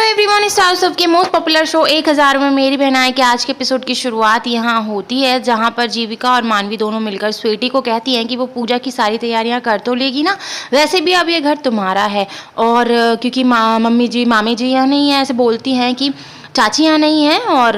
Everyone, star सब के most popular show 1000 में मेरी बहनाई के आज के एपिसोड की शुरुआत यहाँ होती है, जहाँ पर जीविका और मानवी दोनों मिलकर स्वीटी को कहती हैं कि वो पूजा की सारी तैयारियां कर तो लेगी ना, वैसे भी अब ये घर तुम्हारा है। और क्योंकि मामी जी यहाँ नहीं है, ऐसे बोलती हैं कि चाची यहाँ नहीं है और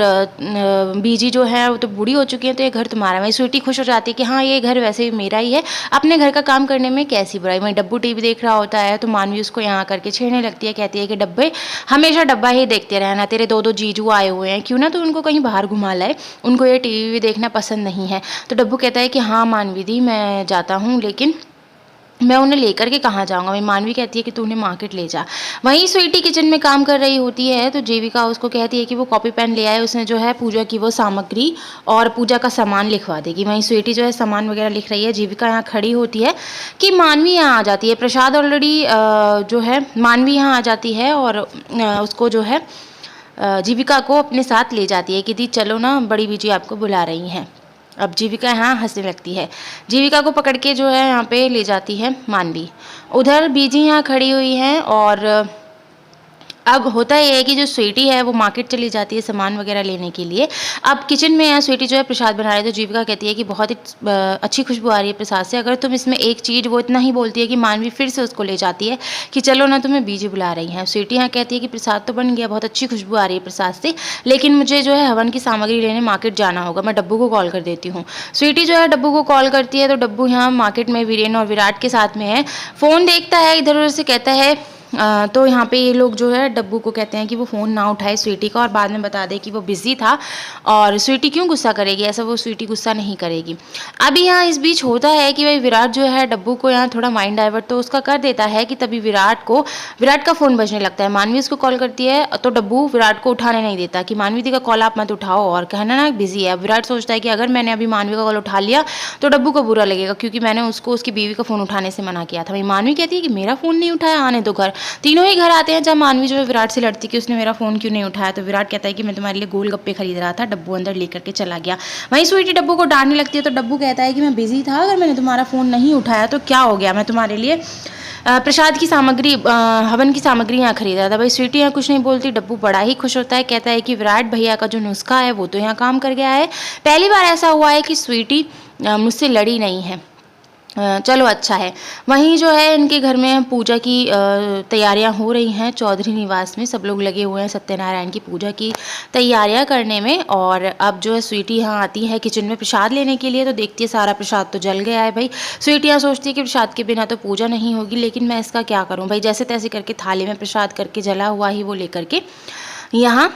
बीजी जो है वो तो बूढ़ी हो चुकी है, तो ये घर तुम्हारा। वही स्वीटी खुश हो जाती है कि हाँ ये घर वैसे भी मेरा ही है, अपने घर का काम करने में कैसी बुराई। वहीं डब्बू टीवी देख रहा होता है तो मानवी उसको यहाँ करके छेड़ने लगती है, कहती है कि डब्बे हमेशा डब्बा ही देखते रहना, तेरे दो दो जीजू आए हुए हैं, क्यों ना तो उनको कहीं बाहर घुमा लाए, उनको ये टीवी देखना पसंद नहीं है। तो डब्बू कहता है कि हाँ मानवी दी मैं जाता हूँ, लेकिन मैं उन्हें लेकर के कहाँ जाऊँगा। वहीं मानवी कहती है कि तू उन्हें मार्केट ले जा। वहीं स्वीटी किचन में काम कर रही होती है तो जीविका उसको कहती है कि वो कॉपी पेन ले आए, उसने जो है पूजा की वो सामग्री और पूजा का सामान लिखवा देगी। वहीं स्वीटी जो है सामान वगैरह लिख रही है, जीविका यहाँ खड़ी होती है कि मानवी यहाँ आ जाती है। प्रसाद ऑलरेडी जो है मानवी यहाँ आ जाती है और उसको जो है जीविका को अपने साथ ले जाती है कि दी चलो ना, बड़ी बीजी आपको बुला रही हैं। अब जीविका यहाँ हंसने लगती है, जीविका को पकड़ के जो है यहाँ पे ले जाती है मानवी। उधर बीजी यहाँ खड़ी हुई है और अब होता ये है कि जो स्वीटी है वो मार्केट चली जाती है सामान वगैरह लेने के लिए। अब किचन में यहाँ स्वीटी जो है प्रसाद बना रही है, तो जीविका कहती है कि बहुत ही अच्छी खुशबू आ रही है प्रसाद से, अगर तुम इसमें एक चीज़, वो इतना ही बोलती है कि मानवी फिर से उसको ले जाती है कि चलो ना तुम्हें बीजी बुला रही हैं। स्वीटी यहाँ कहती है कि प्रसाद तो बन गया, बहुत अच्छी खुशबू आ रही है प्रसाद से, लेकिन मुझे जो है हवन की सामग्री लेने मार्केट जाना होगा, मैं डब्बू को कॉल कर देती हूँ। स्वीटी जो है डब्बू को कॉल करती है तो डब्बू यहाँ मार्केट में वीरेन और विराट के साथ में है, फ़ोन देखता है, इधर उधर से कहता है। तो यहाँ पे ये लोग जो है डब्बू को कहते हैं कि वो फ़ोन ना उठाए स्वीटी का और बाद में बता दे कि वो बिज़ी था, और स्वीटी क्यों गुस्सा करेगी, ऐसा वो स्वीटी गुस्सा नहीं करेगी। अभी यहाँ इस बीच होता है कि भाई विराट जो है डब्बू को यहाँ थोड़ा माइंड डाइवर्ट तो उसका कर देता है कि तभी विराट का फ़ोन बजने लगता है। मानवी उसको कॉल करती है तो डब्बू विराट को उठाने नहीं देता कि मानवी दी का कॉल आप मत उठाओ, और कहना ना बिज़ी है। विराट सोचता है कि अगर मैंने अभी मानवी का कॉल उठा लिया तो डब्बू को बुरा लगेगा, क्योंकि मैंने उसको उसकी बीवी का फ़ोन उठाने से मना किया था। वही मानवी कहती है कि मेरा फ़ोन नहीं उठाया, आने दो घर। तीनों ही घर आते हैं, जब मानवी जो है विराट से लड़ती कि उसने मेरा फ़ोन क्यों नहीं उठाया, तो विराट कहता है कि मैं तुम्हारे लिए गोलगप्पे खरीद रहा था, डब्बू अंदर लेकर के चला गया। वहीं स्वीटी डब्बू को डांटने लगती है तो डब्बू कहता है कि मैं बिजी था, अगर मैंने तुम्हारा फ़ोन नहीं उठाया तो क्या हो गया, मैं तुम्हारे लिए प्रसाद की सामग्री, हवन की सामग्री यहाँ खरीदा था। भाई स्वीटी यहाँ कुछ नहीं बोलती, डब्बू बड़ा ही खुश होता है, कहता है कि विराट भैया का जो नुस्खा है वो तो यहाँ काम कर गया है, पहली बार ऐसा हुआ है कि स्वीटी मुझसे लड़ी नहीं है, चलो अच्छा है। वहीं जो है इनके घर में पूजा की तैयारियां हो रही हैं, चौधरी निवास में सब लोग लगे हुए हैं सत्यनारायण की पूजा की तैयारियां करने में। और अब जो है स्वीटी यहाँ आती है किचन में प्रसाद लेने के लिए, तो देखती है सारा प्रसाद तो जल गया है। भाई स्वीटी यहाँ सोचती है कि प्रसाद के बिना तो पूजा नहीं होगी, लेकिन मैं इसका क्या करूँ। भाई जैसे तैसे करके थाली में प्रसाद करके जला हुआ ही वो लेकर के यहाँ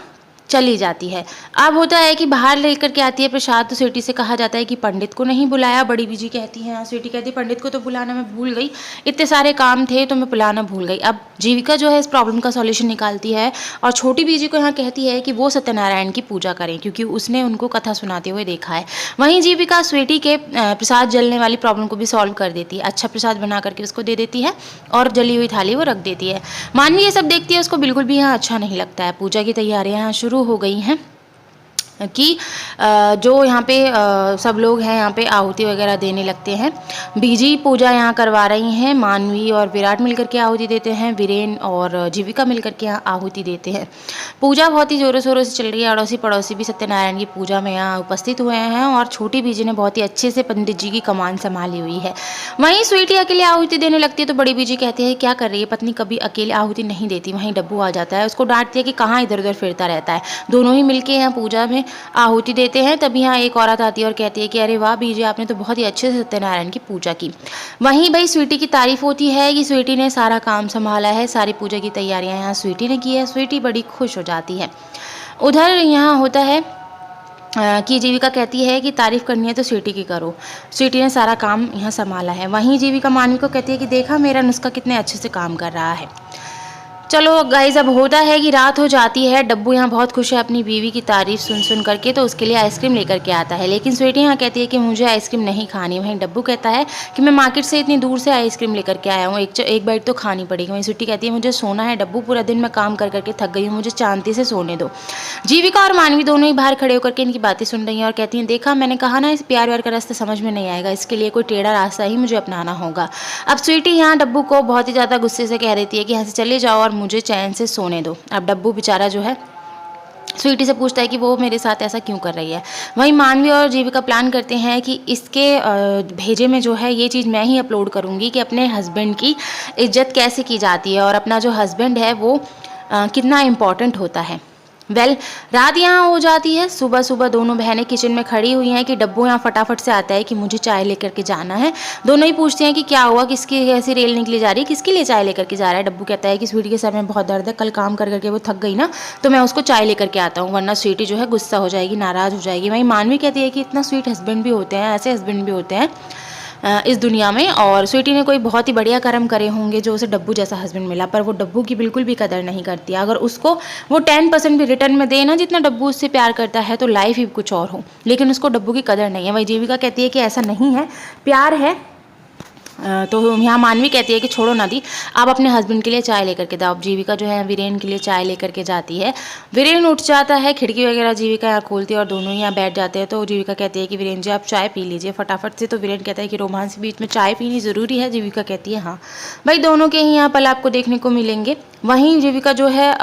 चली जाती है। अब होता है कि बाहर लेकर के आती है प्रसाद, तो स्वीटी से कहा जाता है कि पंडित को नहीं बुलाया। बड़ी बीजी कहती है, स्वीटी कहती है पंडित को तो बुलाना मैं भूल गई, इतने सारे काम थे तो मैं बुलाना भूल गई। अब जीविका जो है इस प्रॉब्लम का सॉल्यूशन निकालती है और छोटी बीजी को यहाँ कहती है कि वो सत्यनारायण की पूजा करें, क्योंकि उसने उनको कथा सुनाते हुए देखा है। वहीं जीविका स्वीटी के प्रसाद जलने वाली प्रॉब्लम को भी सॉल्व कर देती है, अच्छा प्रसाद बना करके उसको दे देती है और जली हुई थाली वो रख देती है। मानवी ये सब देखती है, उसको बिल्कुल भी यहाँ अच्छा नहीं लगता है। पूजा की तैयारियाँ यहाँ शुरू हो गई हैं कि जो यहाँ पे सब लोग हैं यहाँ पे आहुति वगैरह देने लगते हैं। बीजी पूजा यहाँ करवा रही हैं, मानवी और विराट मिलकर के आहुति देते हैं, वीरेन और जीविका मिलकर के यहाँ आहुति देते हैं। पूजा बहुत ही ज़ोरों शोरों से चल रही है, अड़ोसी पड़ोसी भी सत्यनारायण की पूजा में यहाँ उपस्थित हुए हैं और छोटी बीजी ने बहुत ही अच्छे से पंडित जी की कमान संभाली हुई है। वहीं स्वीटी अकेले आहुति देने लगती है तो बड़ी बीजी कहती है क्या कर रही है, पत्नी कभी अकेले आहुति नहीं देती। वहीं डब्बू आ जाता है, उसको डांटती है कि कहाँ इधर उधर फिरता रहता है। दोनों ही मिलके यहाँ पूजा में आहुति देते हैं। तभी यहाँ एक औरत आती है और कहती है कि अरे वाह बीजी, आपने तो बहुत ही अच्छे से सत्यनारायण की पूजा की। वहीं भाई स्वीटी की तारीफ होती है कि स्वीटी ने सारा काम संभाला है, सारी पूजा की तैयारियां यहाँ स्वीटी ने की है। स्वीटी बड़ी खुश हो जाती है। उधर यहाँ होता है कि जीविका कहती है कि तारीफ़ करनी है तो स्वीटी की करो, स्वीटी ने सारा काम यहाँ संभाला है। वहीं जीविका मानवी को कहती है कि देखा मेरा नुस्खा कितने अच्छे से काम कर रहा है। चलो गाइज, अब होता है कि रात हो जाती है। डब्बू यहाँ बहुत खुश है अपनी बीवी की तारीफ सुन करके, तो उसके लिए आइसक्रीम लेकर के आता है, लेकिन स्वीटी यहाँ कहती है कि मुझे आइसक्रीम नहीं खानी। वहीं डब्बू कहता है कि मैं मार्केट से इतनी दूर से आइसक्रीम लेकर के आया हूँ, एक बाइट तो खानी पड़ेगी। वहीं स्वीटी कहती है मुझे सोना है डब्बू, पूरा दिन मैं काम कर करके थक गई हूँ, मुझे शांति से सोने दो। जीविका और मानवी दोनों ही बाहर खड़े होकर के इनकी बातें सुन रही हैं और कहती हैं देखा मैंने कहा ना, इस प्यार व्यार का रास्ता समझ में नहीं आएगा, इसके लिए कोई टेढ़ा रास्ता ही मुझे अपनाना होगा। अब स्वीटी यहाँ डब्बू को बहुत ही ज़्यादा गुस्से से कह देती है कि यहाँ से चले जाओ और मुझे चैन से सोने दो। अब डब्बू बेचारा जो है स्वीटी से पूछता है कि वो मेरे साथ ऐसा क्यों कर रही है। वहीं मानवी और जीविका प्लान करते हैं कि इसके भेजे में जो है ये चीज़ मैं ही अपलोड करूँगी कि अपने हस्बैंड की इज्जत कैसे की जाती है और अपना जो हस्बैंड है वो कितना इम्पॉर्टेंट होता है। रात यहाँ हो जाती है। सुबह सुबह दोनों बहनें किचन में खड़ी हुई हैं कि डब्बू यहाँ फटाफट से आता है कि मुझे चाय लेकर के जाना है। दोनों ही पूछते हैं कि क्या हुआ, किसकी कैसी रेल निकली जा रही है, किसके लिए चाय लेकर के जा रहा है। डब्बू कहता है कि स्वीटी के सर में बहुत दर्द है, कल काम कर करके वो थक गई ना, तो मैं उसको चाय लेकर के आता हूँ, वरना स्वीटी जो है गुस्सा हो जाएगी, नाराज़ हो जाएगी। वहीं मानवी कहती है कि इतना स्वीट हस्बैंड भी होते हैं, ऐसे हस्बैंड भी होते हैं इस दुनिया में, और स्वीटी ने कोई बहुत ही बढ़िया कर्म करे होंगे जो उसे डब्बू जैसा हस्बैंड मिला, पर वो डब्बू की बिल्कुल भी कदर नहीं करती। अगर उसको वो 10% भी रिटर्न में दे ना जितना डब्बू उससे प्यार करता है तो लाइफ ही कुछ और हो, लेकिन उसको डब्बू की कदर नहीं है। वही जीविका कहती है कि ऐसा नहीं है, प्यार है। तो यहाँ मानवी कहती है कि छोड़ो ना दी, आप अपने हस्बैंड के लिए चाय लेकर के जाओ। जीविका जो है वीरेन के लिए चाय लेकर के जाती है। वीरेन उठ जाता है, खिड़की वगैरह जीविका यहाँ खोलती है और दोनों ही यहाँ बैठ जाते हैं। तो जीविका कहती है कि वीरेन जी आप चाय पी लीजिए फटाफट से। तो वीरेन कहता है कि रोमांस के बीच में चाय पीनी ज़रूरी है। जीविका कहती है हाँ भाई, दोनों के ही यहाँ पल आपको देखने को मिलेंगे। वहीं जीविका जो है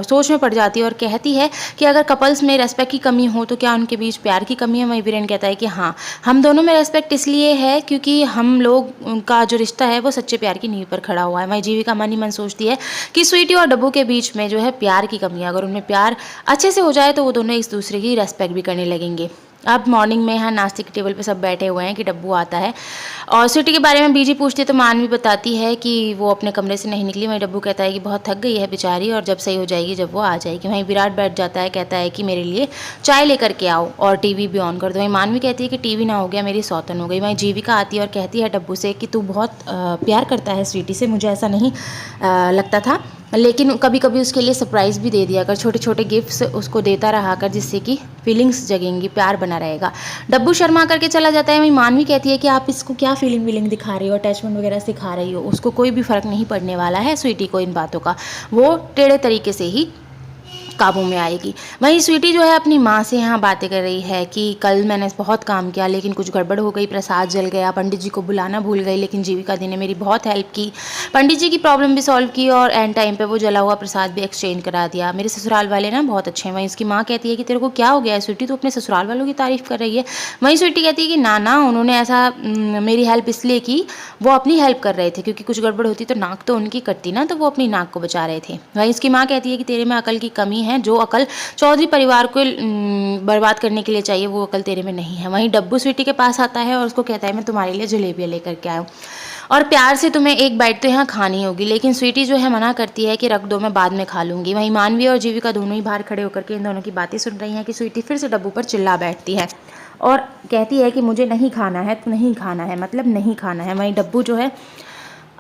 सोच में पड़ जाती है और कहती है कि अगर कपल्स में रेस्पेक्ट की कमी हो तो क्या उनके बीच प्यार की कमी है। वहीं वीरेन कहता है कि हाँ, हम दोनों में रेस्पेक्ट इसलिए है क्योंकि हम लोग का जो रिश्ता है वो सच्चे प्यार की नींव पर खड़ा हुआ है। वहीं जीविका मन ही मन सोचती है कि स्वीटी और डब्बू के बीच में जो है प्यार की कमी है, अगर उनमें प्यार अच्छे से हो जाए तो वो दोनों एक दूसरे की रेस्पेक्ट भी करने लगेंगे। अब मॉर्निंग में यहाँ नाश्ते के टेबल पे सब बैठे हुए हैं कि डब्बू आता है और स्वीटी के बारे में बीजी पूछती है तो मानवी बताती है कि वो अपने कमरे से नहीं निकली। वहीं डब्बू कहता है कि बहुत थक गई है बेचारी और जब सही हो जाएगी जब वो आ जाएगी। वहीं विराट बैठ जाता है, कहता है कि मेरे लिए चाय लेकर के आओ और टीवी भी ऑन कर दो। वहीं मानवी कहती है कि टीवी ना हो गया मेरी सौतन हो गई। वहीं जीविका आती है और कहती है डब्बू से कि तू बहुत प्यार करता है स्वीटी से, मुझे ऐसा नहीं लगता था, लेकिन कभी कभी उसके लिए सरप्राइज़ भी दे दिया कर, छोटे छोटे गिफ्ट्स उसको देता रहा कर जिससे कि फीलिंग्स जगेंगी, प्यार बना रहेगा। डब्बू शर्मा करके चला जाता है। वहीं मानवी कहती है कि आप इसको क्या फीलिंग दिखा रही हो, अटैचमेंट वगैरह सिखा रही हो, उसको कोई भी फ़र्क नहीं पड़ने वाला है स्वीटी को इन बातों का, वो टेढ़े तरीके से ही काबू में आएगी। वहीं स्वीटी जो है अपनी माँ से यहाँ बातें कर रही है कि कल मैंने बहुत काम किया लेकिन कुछ गड़बड़ हो गई, प्रसाद जल गया, पंडित जी को बुलाना भूल गई, लेकिन जीविका दी ने मेरी बहुत हेल्प की, पंडित जी की प्रॉब्लम भी सॉल्व की और एंड टाइम पे वो जला हुआ प्रसाद भी एक्सचेंज करा दिया। मेरे ससुराल वाले ना बहुत अच्छे हैं। वहीं उसकी माँ कहती है कि तेरे को क्या हो गया है स्वीटी, तो अपने ससुराल वालों की तारीफ़ कर रही है। वहीं स्वीटी कहती है कि ना उन्होंने ऐसा मेरी हेल्प इसलिए की, वो अपनी हेल्प कर रहे थे, क्योंकि कुछ गड़बड़ होती तो नाक तो उनकी कटती ना, तो वो अपनी नाक को बचा रहे थे। वहीं उसकी माँ कहती है कि तेरे में अकल की कमी है, जो अकल चौधरी परिवार को बर्बाद करने के लिए चाहिए वो अकल तेरे में नहीं है। वहीं डब्बू स्वीटी के पास आता है और उसको कहता है मैं तुम्हारे लिए जलेबियाँ लेकर के आया हूँ और प्यार से तुम्हें एक बाइट तो यहाँ खानी होगी, लेकिन स्वीटी जो है मना करती है कि रख दो, मैं बाद में खा लूँगी। वहीं मानवी और जीविका दोनों ही बाहर खड़े होकर के इन दोनों की बातें सुन रही हैं कि स्वीटी फिर से डब्बू पर चिल्ला बैठती है और कहती है कि मुझे नहीं खाना है, तो नहीं खाना है मतलब नहीं खाना है। वहीं डब्बू जो है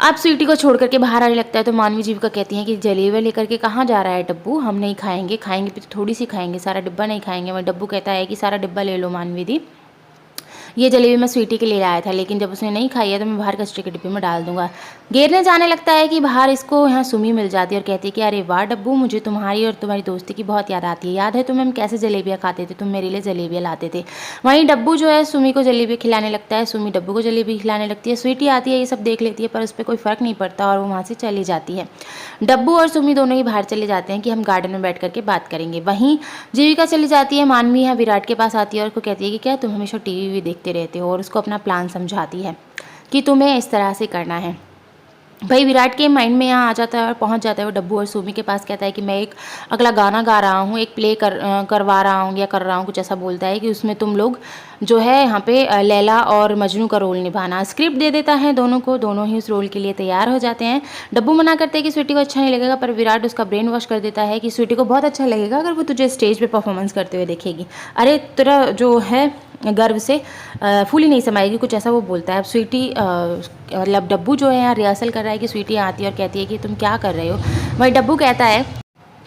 अब स्वीटी को छोड़ करके बाहर आने लगता है। तो मानवी जीविका कहती हैं कि जलेबियाँ लेकर के कहाँ जा रहा है डब्बू, हम नहीं खाएंगे, खाएंगे भी तो थोड़ी सी खाएंगे, सारा डिब्बा नहीं खाएंगे। वहीं डब्बू कहता है कि सारा डिब्बा ले लो मानवी दी, ये जलेबी मैं स्वीटी के लिए लाया था, लेकिन जब उसने नहीं खाई है तो मैं बाहर कचरे के डिब्बे में डाल दूंगा। घेरने जाने लगता है कि बाहर इसको यहाँ सुमी मिल जाती है और कहती है कि अरे वाह डब्बू, मुझे तुम्हारी और तुम्हारी दोस्ती की बहुत याद आती है, याद है तुम्हें हम कैसे जलेबियाँ खाते थे, तुम मेरे लिए जलेबियाँ लाते थे। वहीं डब्बू जो है सुमी को जलेबी खिलाने लगता है, सुमी डब्बू को जलेबी खिलाने लगती है। स्वीटी आती है, ये सब देख लेती है पर उस पर कोई फ़र्क नहीं पड़ता और वो वहाँ से चली जाती है। डब्बू और सुमी दोनों ही बाहर चले जाते हैं कि हम गार्डन में बैठ करके बात करेंगे। वहीं जीविका चली जाती है, मानवी यहाँ विराट के पास आती है और उसको कहती है कि क्या तुम हमेशा टीवी भी देखते रहते हो, और उसको अपना प्लान समझाती है कि तुम्हें इस तरह से करना है। भाई विराट के माइंड में यहाँ आ जाता है और पहुँच जाता है वो डब्बू और सुमी के पास, कहता है कि मैं एक अगला गाना गा रहा हूँ, एक प्ले करवा रहा हूँ या कर रहा हूँ, कुछ ऐसा बोलता है कि उसमें तुम लोग जो है यहाँ पे लैला और मजनू का रोल निभाना। स्क्रिप्ट दे देता है दोनों को, दोनों ही उस रोल के लिए तैयार हो जाते हैं। डब्बू मना करते हैं कि स्वीटी को अच्छा नहीं लगेगा, पर विराट उसका ब्रेन वॉश कर देता है कि स्वीटी को बहुत अच्छा लगेगा अगर वो तुझे स्टेज पे परफॉर्मेंस करते हुए देखेगी, अरे तेरा जो है गर्व से फूली नहीं समाएगी, कुछ ऐसा वो बोलता है। अब स्वीटी मतलब डब्बू जो है यहाँ रिहर्सल कर रहा है कि स्वीटी आती है और कहती है कि तुम क्या कर रहे हो। वही डब्बू कहता है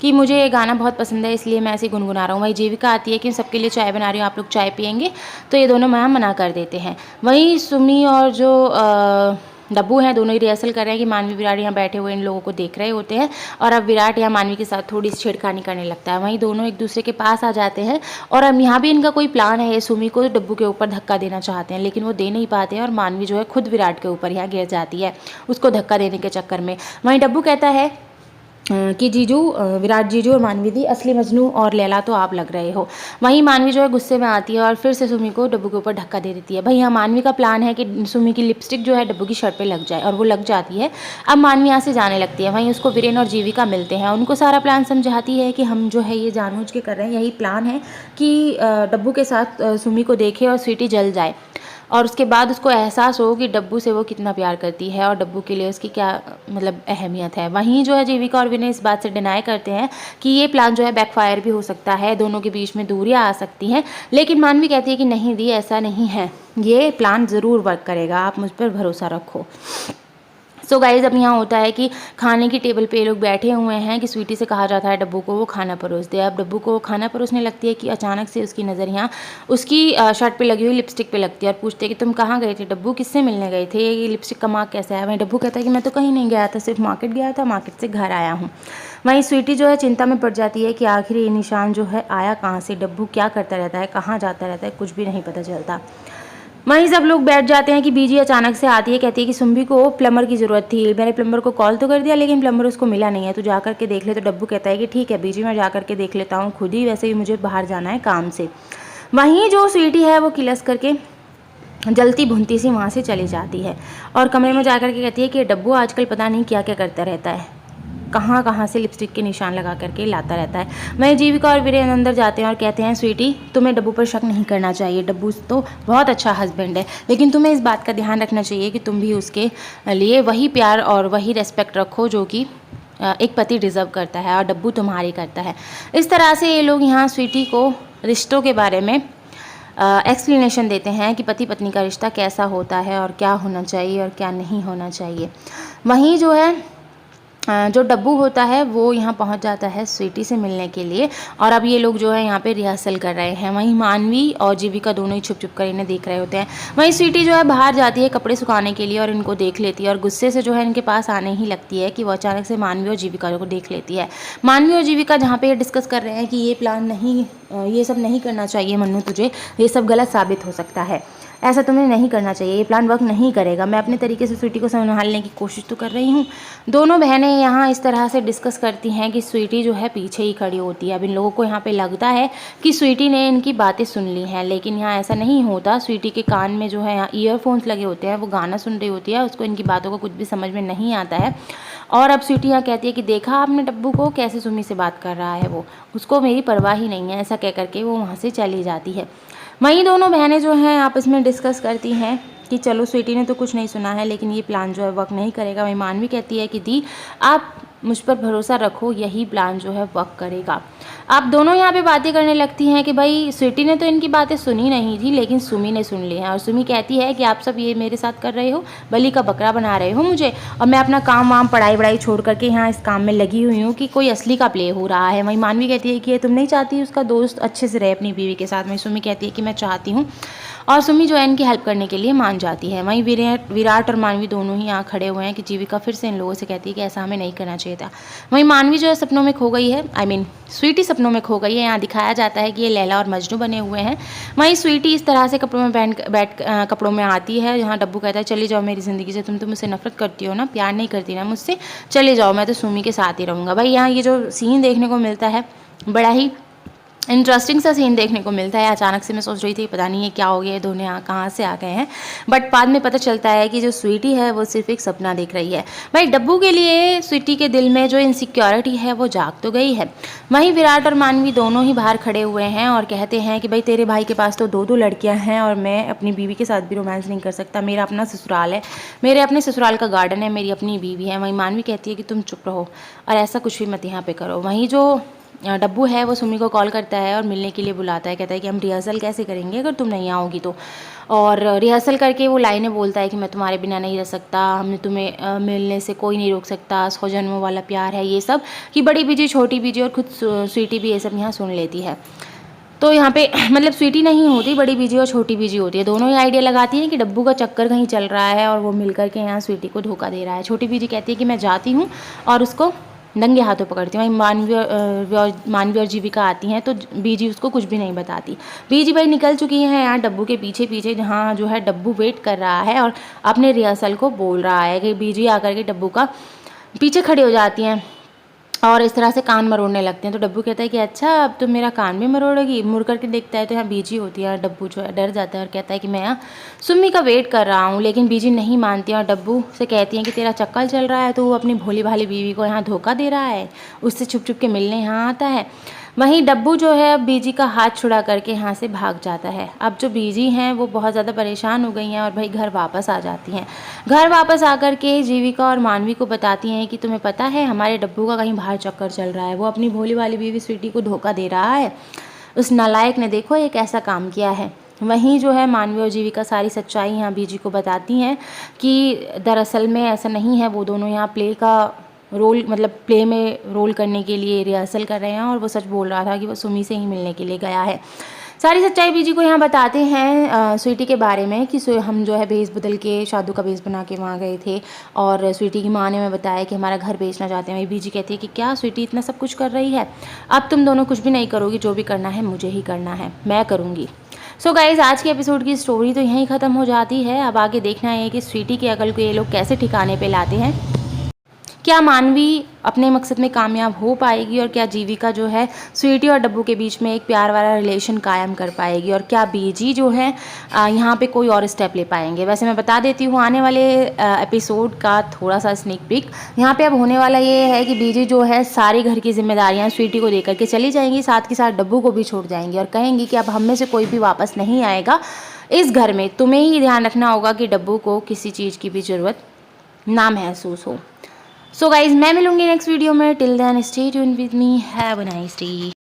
कि मुझे ये गाना बहुत पसंद है इसलिए मैं ऐसे गुनगुना रहा हूँ। वही जीविका आती है कि सबके लिए चाय बना रही हूँ, आप लोग चाय पियेंगे, तो ये दोनों मैम मना कर देते हैं। वहीं सुमी और जो डब्बू हैं दोनों ही रिहर्सल कर रहे हैं कि मानवी विराट यहाँ बैठे हुए इन लोगों को देख रहे होते हैं और अब विराट यहाँ मानवी के साथ थोड़ी सी छेड़खानी करने लगता है। वहीं दोनों एक दूसरे के पास आ जाते हैं और अब यहाँ भी इनका कोई प्लान है, सुमी को डब्बू के ऊपर धक्का देना चाहते हैं लेकिन वो दे नहीं पाते हैं और मानवी जो है खुद विराट के ऊपर यहाँ गिर जाती है उसको धक्का देने के चक्कर में। वहीं डब्बू कहता है कि जीजू विराट जीजू और मानवी दी असली मजनू और लैला तो आप लग रहे हो। वहीं मानवी जो है गुस्से में आती है और फिर से सुमी को डब्बू के ऊपर धक्का दे देती है। भाई यहाँ मानवी का प्लान है कि सुमी की लिपस्टिक जो है डब्बू की शर्ट पे लग जाए और वो लग जाती है। अब मानवी यहाँ से जाने लगती है। वहीं उसको वीरेन और जीविका मिलते हैं। उनको सारा प्लान समझाती है कि हम जो है ये जानबूझ के कर रहे हैं, यही प्लान है कि डब्बू के साथ सुमी को देखे और स्वीटी जल जाए और उसके बाद उसको एहसास हो कि डब्बू से वो कितना प्यार करती है और डब्बू के लिए उसकी क्या मतलब अहमियत है। वहीं जो है जीविका और विनय इस बात से डिनाई करते हैं कि ये प्लान जो है बैकफायर भी हो सकता है, दोनों के बीच में दूरियां आ सकती हैं। लेकिन मानवी कहती है कि नहीं दी, ऐसा नहीं है, ये प्लान ज़रूर वर्क करेगा, आप मुझ पर भरोसा रखो। सो गाइज अब यहाँ होता है कि खाने की टेबल पे ये लोग बैठे हुए हैं कि स्वीटी से कहा जाता है डब्बू को वो खाना परोस दे। अब डब्बू को खाना परोसने लगती है कि अचानक से उसकी नज़र यहाँ उसकी शर्ट पे लगी हुई लिपस्टिक पे लगती है और पूछते हैं कि तुम कहाँ गए थे डब्बू, किससे मिलने गए थे, ये लिपस्टिक का मार्क कैसा है। वहीं डब्बू कहता है कि मैं तो कहीं नहीं गया था, सिर्फ मार्केट गया था, मार्केट से घर आया हूँ। वहीं स्वीटी जो है चिंता में पड़ जाती है कि आखिर ये निशान जो है आया कहाँ से, डब्बू क्या करता रहता है, कहाँ जाता रहता है, कुछ भी नहीं पता चलता। वहीं सब लोग बैठ जाते हैं कि बीजी अचानक से आती है, कहती है कि सुम्बी को प्लम्बर की ज़रूरत थी, मैंने प्लम्बर को कॉल तो कर दिया लेकिन प्लम्बर उसको मिला नहीं है, तो जा करके देख ले। तो डब्बू कहता है कि ठीक है बीजी, मैं जा करके देख लेता हूँ खुद ही, वैसे भी मुझे बाहर जाना है काम से। वहीं जो स्वीटी है वो किलस करके जलती भुनती सी वहाँ से चली जाती है और कमरे में जा करके कहती है कि डब्बू आजकल पता नहीं क्या क्या करता रहता है, कहाँ कहाँ से लिपस्टिक के निशान लगा करके लाता रहता है। वहीं जीविका और वीरेन अंदर जाते हैं और कहते हैं स्वीटी तुम्हें डब्बू पर शक नहीं करना चाहिए, डब्बू तो बहुत अच्छा हस्बैंड है, लेकिन तुम्हें इस बात का ध्यान रखना चाहिए कि तुम भी उसके लिए वही प्यार और वही रेस्पेक्ट रखो जो कि एक पति डिज़र्व करता है और डब्बू तुम्हारी करता है। इस तरह से ये लोग यहाँ स्वीटी को रिश्तों के बारे में एक्सप्लेनेशन देते हैं कि पति पत्नी का रिश्ता कैसा होता है और क्या होना चाहिए और क्या नहीं होना चाहिए। वहीं जो है जो डब्बू होता है वो यहाँ पहुँच जाता है स्वीटी से मिलने के लिए और अब ये लोग जो है यहाँ पे रिहर्सल कर रहे हैं। वहीं मानवी और जीविका दोनों ही छुप छुप कर इन्हें देख रहे होते हैं। वहीं स्वीटी जो है बाहर जाती है कपड़े सुखाने के लिए और इनको देख लेती है और गुस्से से जो है इनके पास आने ही लगती है कि वो अचानक से मानवी और जीविका को देख लेती है। मानवी और जीविका जहाँ पे डिस्कस कर रहे हैं कि ये प्लान नहीं, ये सब नहीं करना चाहिए मन्नू, तुझे ये सब गलत साबित हो सकता है, ऐसा तुम्हें नहीं करना चाहिए, ये प्लान वर्क नहीं करेगा, मैं अपने तरीके से स्वीटी को संभालने की कोशिश तो कर रही हूँ। दोनों बहनें यहाँ इस तरह से डिस्कस करती हैं कि स्वीटी जो है पीछे ही खड़ी होती है। अब इन लोगों को यहाँ पे लगता है कि स्वीटी ने इनकी बातें सुन ली हैं, लेकिन यहाँ ऐसा नहीं होता। स्वीटी के कान में जो है यहाँ ईयरफोन्स लगे होते हैं, वो गाना सुन रही होती है, उसको इनकी बातों को कुछ भी समझ में नहीं आता है। और अब स्वीटी यहाँ कहती है कि देखा आपने डब्बू को कैसे सुमी से बात कर रहा है, वो उसको मेरी परवाह ही नहीं है, ऐसा कह करके वो वहाँ से चली जाती है। वहीं दोनों बहनें जो हैं आपस में डिस्कस करती हैं कि चलो स्वीटी ने तो कुछ नहीं सुना है लेकिन ये प्लान जो है वर्क नहीं करेगा। वहीं मानवी कहती है कि दी आप मुझ पर भरोसा रखो, यही प्लान जो है वर्क करेगा। आप दोनों यहाँ पे बातें करने लगती हैं कि भाई स्वीटी ने तो इनकी बातें सुनी नहीं थी लेकिन सुमी ने सुन ली हैं और सुमी कहती है कि आप सब ये मेरे साथ कर रहे हो, बलि का बकरा बना रहे हो मुझे, और मैं अपना काम वाम पढ़ाई वढ़ाई छोड़ करके यहाँ इस काम में लगी हुई हूँ कि कोई असली का प्ले हो रहा है। वहीं मानवी कहती है कि ये तुम नहीं चाहती उसका दोस्त अच्छे से रहे अपनी बीवी के साथ। वहीं सुमी कहती है कि मैं चाहती हूँ और सुमी जो है इनकी हेल्प करने के लिए मान जाती है। वहीं विराट और मानवी दोनों ही यहाँ खड़े हुए हैं कि जीविका फिर से इन लोगों से कहती है कि ऐसा हमें नहीं करना चाहिए था। वहीं मानवी जो है सपनों में खो गई है, स्वीटी सपनों में खो गई है। यहाँ दिखाया जाता है कि ये लैला और मजनू बने हुए हैं। वहीं स्वीटी इस तरह से कपड़ों में कपड़ों में आती है जहाँ डब्बू कहता है चले जाओ मेरी ज़िंदगी से, तुम तो मुझसे नफरत करती हो ना, प्यार नहीं करती ना मुझसे, चले जाओ, मैं तो सुमी के साथ ही रहूँगा। भाई यहाँ ये जो सीन देखने को मिलता है बड़ा ही इंटरेस्टिंग सा सीन देखने को मिलता है। अचानक से मैं सोच रही थी पता नहीं ये क्या हो गया, दोनों यहाँ कहाँ से आ गए हैं, बट बाद में पता चलता है कि जो स्वीटी है वो सिर्फ एक सपना देख रही है। भाई डब्बू के लिए स्वीटी के दिल में जो इनसिक्योरिटी है वो जाग तो गई है। वहीं विराट और मानवी दोनों ही बाहर खड़े हुए हैं और कहते हैं कि भाई तेरे भाई के पास तो दो लड़कियाँ हैं और मैं अपनी बीवी के साथ भी रोमांस नहीं कर सकता, मेरा अपना ससुराल है, मेरे अपने ससुराल का गार्डन है, मेरी अपनी बीवी है। वहीं मानवी कहती है कि तुम चुप रहो और ऐसा कुछ भी मत यहाँ पे करो। वहीं जो डब्बू है वो सुमी को कॉल करता है और मिलने के लिए बुलाता है, कहता है कि हम रिहर्सल कैसे करेंगे अगर तुम नहीं आओगी तो, और रिहर्सल करके वो लाइनें बोलता है कि मैं तुम्हारे बिना नहीं रह सकता, हमने तुम्हें मिलने से कोई नहीं रोक सकता, 100 जन्मों वाला प्यार है, ये सब कि बड़ी बीजी छोटी बीजी और खुद स्वीटी भी ये सब यहाँ सुन लेती है। तो यहाँ पे मतलब स्वीटी नहीं होती, बड़ी बीजी और छोटी बीजी होती है, दोनों ही आइडिया लगाती हैं कि डब्बू का चक्कर कहीं चल रहा है और वो मिलकर के यहाँ स्वीटी को धोखा दे रहा है। छोटी बीजी कहती है कि मैं जाती हूँ और उसको नंगे हाथों पकड़ती हूँ। मानवी और जीविका आती हैं तो बीजी उसको कुछ भी नहीं बताती। बीजी भाई निकल चुकी हैं यहाँ डब्बू के पीछे पीछे, जहाँ जो है डब्बू वेट कर रहा है और अपने रिहर्सल को बोल रहा है कि बीजी आकर के डब्बू का पीछे खड़ी हो जाती हैं और इस तरह से कान मरोड़ने लगते हैं। तो डब्बू कहता है कि अच्छा अब तो मेरा कान भी मरोड़ेगी। मुड़ करके देखता है तो यहाँ बीजी होती है। डब्बू जो है डर जाता है और कहता है कि मैं यहाँ सुम्मी का वेट कर रहा हूँ। लेकिन बीजी नहीं मानती और डब्बू से कहती हैं कि तेरा चक्कर चल रहा है, तो वो अपनी भोली भाली बीवी को यहाँ धोखा दे रहा है, उससे छुप छुप के मिलने यहाँ आता है। वहीं डब्बू जो है अब बीजी का हाथ छुड़ा करके यहाँ से भाग जाता है। अब जो बीजी हैं वो बहुत ज़्यादा परेशान हो गई हैं और भाई घर वापस आ जाती हैं। घर वापस आकर के जीविका और मानवी को बताती हैं कि तुम्हें पता है हमारे डब्बू का कहीं बाहर चक्कर चल रहा है, वो अपनी भोली वाली बीवी स्वीटी को धोखा दे रहा है। उस नालायक ने देखो एक ऐसा काम किया है। वहीं जो है मानवी और जीविका सारी सच्चाई यहाँ बीजी को बताती हैं कि दरअसल में ऐसा नहीं है, वो दोनों यहाँ प्ले का रोल मतलब प्ले में रोल करने के लिए रिहर्सल कर रहे हैं और वो सच बोल रहा था कि वो सुमी से ही मिलने के लिए गया है। सारी सच्चाई बीजी को यहाँ बताते हैं स्वीटी के बारे में कि हम जो है भेस बदल के शादू का भेस बना के वहाँ गए थे और स्वीटी की माँ ने हमें बताया कि हमारा घर बेचना चाहते हैं। बीजी कहती है कि क्या स्वीटी इतना सब कुछ कर रही है, अब तुम दोनों कुछ भी नहीं करोगी, जो भी करना है मुझे ही करना है, मैं करूँगी। सो गाइज़ आज के एपिसोड की स्टोरी तो यहीं ख़त्म हो जाती है। अब आगे देखना है कि स्वीटी की अकल को ये लोग कैसे ठिकाने पे लाते हैं। क्या मानवी अपने मकसद में कामयाब हो पाएगी और क्या जीविका जो है स्वीटी और डब्बू के बीच में एक प्यार वाला रिलेशन कायम कर पाएगी और क्या बीजी जो है यहाँ पे कोई और स्टेप ले पाएंगे। वैसे मैं बता देती हूँ आने वाले एपिसोड का थोड़ा सा स्नीक पीक यहाँ पे अब होने वाला ये है कि बीजी जो है सारी घर की जिम्मेदारियाँ स्वीटी को देकर के चली जाएंगी, साथ के साथ डब्बू को भी छोड़ जाएंगी और कहेंगी कि अब हम में से कोई भी वापस नहीं आएगा इस घर में, तुम्हें ही ध्यान रखना होगा कि डब्बू को किसी चीज़ की भी ज़रूरत ना महसूस हो। सो गाइज मैं मिलूंगी नेक्स्ट वीडियो में। Till then stay tuned with me, have a nice day.